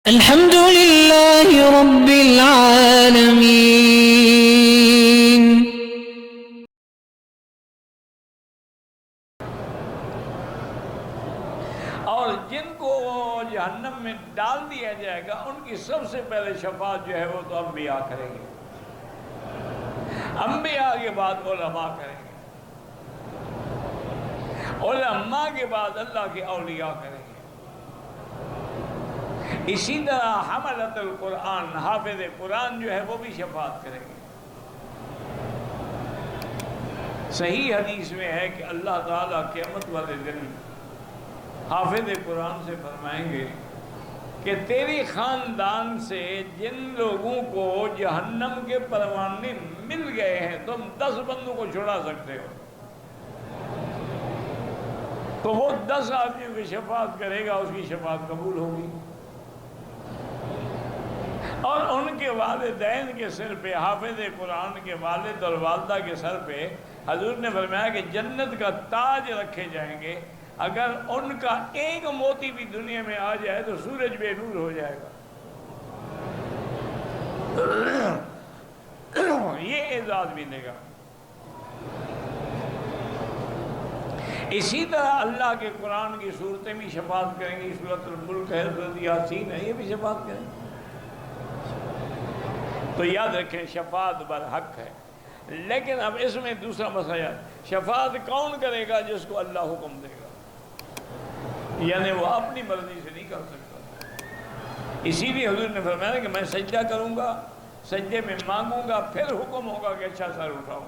الحمد لله رب العالمين. اور جن کو جہنم میں ڈال دیا جائے گا ان کی سب سے پہلے شفاعت جو ہے وہ تو انبیاء کریں گے، انبیاء کے بعد علماء کریں گے، علماء کے بعد اللہ کے اولیاء کریں گے. اسی طرح حملۃ القرآن، حافظ قرآن جو ہے وہ بھی شفاعت کریں گے. صحیح حدیث میں ہے کہ اللہ تعالیٰ قیامت والے دن حافظ قرآن سے فرمائیں گے کہ تیری خاندان سے جن لوگوں کو جہنم کے پروانے مل گئے ہیں تم 10 بندوں کو چھڑا سکتے ہو. تو وہ 10 آدمیوں کی شفاعت کرے گا، اس کی شفاعت قبول ہوگی. اور ان کے والدین کے سر پہ، حافظ قرآن کے والد اور والدہ کے سر پہ حضور نے فرمایا کہ جنت کا تاج رکھے جائیں گے. اگر ان کا ایک موتی بھی دنیا میں آ جائے تو سورج بے نور ہو جائے گا. یہ اعزاز ملے گا. اسی طرح اللہ کے قرآن کی صورتیں بھی شفاعت کریں گی. سورۃ الملک ہے، سورۃ یاسین ہے، یہ بھی شفاعت کریں گے. تو یاد رکھیں شفاعت برحق ہے. لیکن اب اس میں دوسرا مسئلہ ہے، شفاعت کون کرے گا؟ جس کو اللہ حکم دے گا، یعنی وہ اپنی مرضی سے نہیں کر سکتا. اسی لیے حضور نے فرمایا کہ میں سجدہ کروں گا، سجدے میں مانگوں گا، پھر حکم ہوگا کہ اچھا سر اٹھاؤ.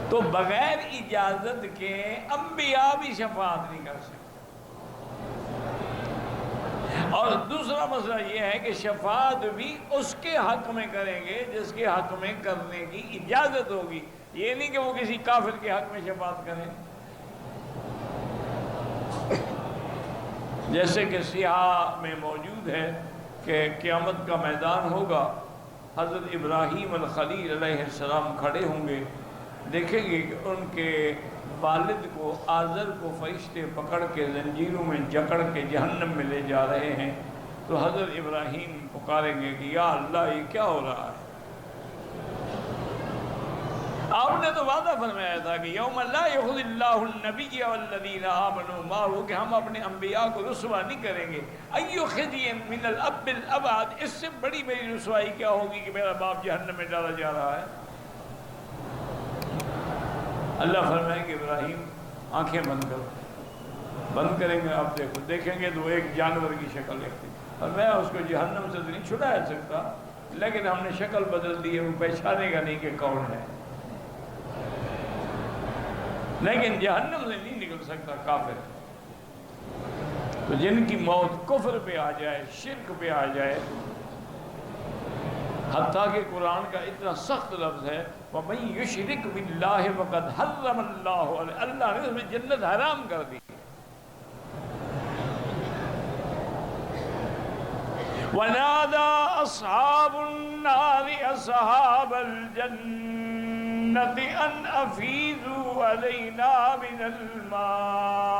تو بغیر اجازت کے انبیاء بھی شفاعت نہیں کر سکتے. اور دوسرا مسئلہ یہ ہے کہ شفاعت بھی اس کے حق میں کریں گے جس کے حق میں کرنے کی اجازت ہوگی. یہ نہیں کہ وہ کسی کافر کے حق میں شفاعت کریں. جیسے کہ سیاہ میں موجود ہے کہ قیامت کا میدان ہوگا، حضرت ابراہیم الخلیل علیہ السلام کھڑے ہوں گے، دیکھیں گے کہ ان کے والد کو، آزر کو فرشتے پکڑ کے زنجیروں میں جکڑ کے جہنم میں لے جا رہے ہیں. تو حضرت ابراہیم پکاریں گے کہ یا اللہ یہ کیا ہو رہا ہے؟ آپ نے تو وعدہ فرمایا تھا کہ یوم لا یخزی اللہ النبی والذین آمنوا معہ، کہ ہم اپنے انبیاء کو رسوا نہیں کریں گے. ایو خزی من الاب الابعد، اس سے بڑی میری رسوائی کیا ہوگی کہ میرا باپ جہنم میں ڈالا جا رہا ہے. اللہ فرمائیں گے ابراہیم آنکھیں بند کرو. بند کریں گے، آپ دیکھیں گے تو وہ ایک جانور کی شکل رکھتی. اور میں اس کو جہنم سے تو نہیں چھڑا سکتا، لیکن ہم نے شکل بدل دی ہے، وہ پہچانے گا نہیں کہ کون ہے. لیکن جہنم سے نہیں نکل سکتا کافر. تو جن کی موت کفر پہ آ جائے، شرک پہ آ جائے، حتیٰ کہ قرآن کا اتنا سخت لفظ ہے وَمَن يُشْرِكْ بِاللَّهِ فَقَدْ حَرَّمَ اللَّهُ عَلَيْهِ، اللہ نے اس میں جنت حرام کر دی. وَنَادَى أَصْحَابُ النَّارِ أَصْحَابَ الْجَنَّةِ أَنْ أَفِيضُوا عَلَيْنَا مِنَ الْمَاءِ.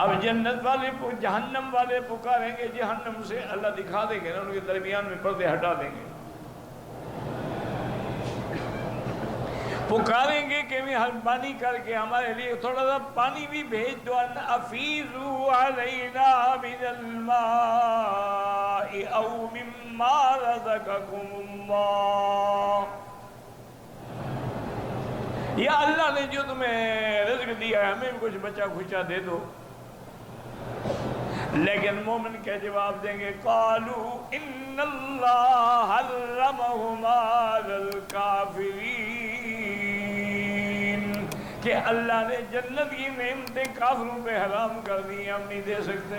اب جنت والے کو جہنم والے پکاریں گے جہنم سے، اللہ دکھا دیں گے نا، ان کے درمیان میں پردے ہٹا دیں گے. پکاریں گے کہ مہربانی کر کے ہمارے لیے تھوڑا سا پانی بھی بھیج دو. ان افیضوا علینا من الماء او مما رزقکم اللہ، یا اللہ نے جو تمہیں رزق دیا ہے ہمیں بھی کچھ بچا کھچا دے دو. لیکن مومن کے جواب دیں گے قالوا ان اللہ حرمہما علی الکافرین، کہ اللہ نے جنت کی نعمتیں کافروں پہ حرام کر دی، ہم نہیں دے سکتے.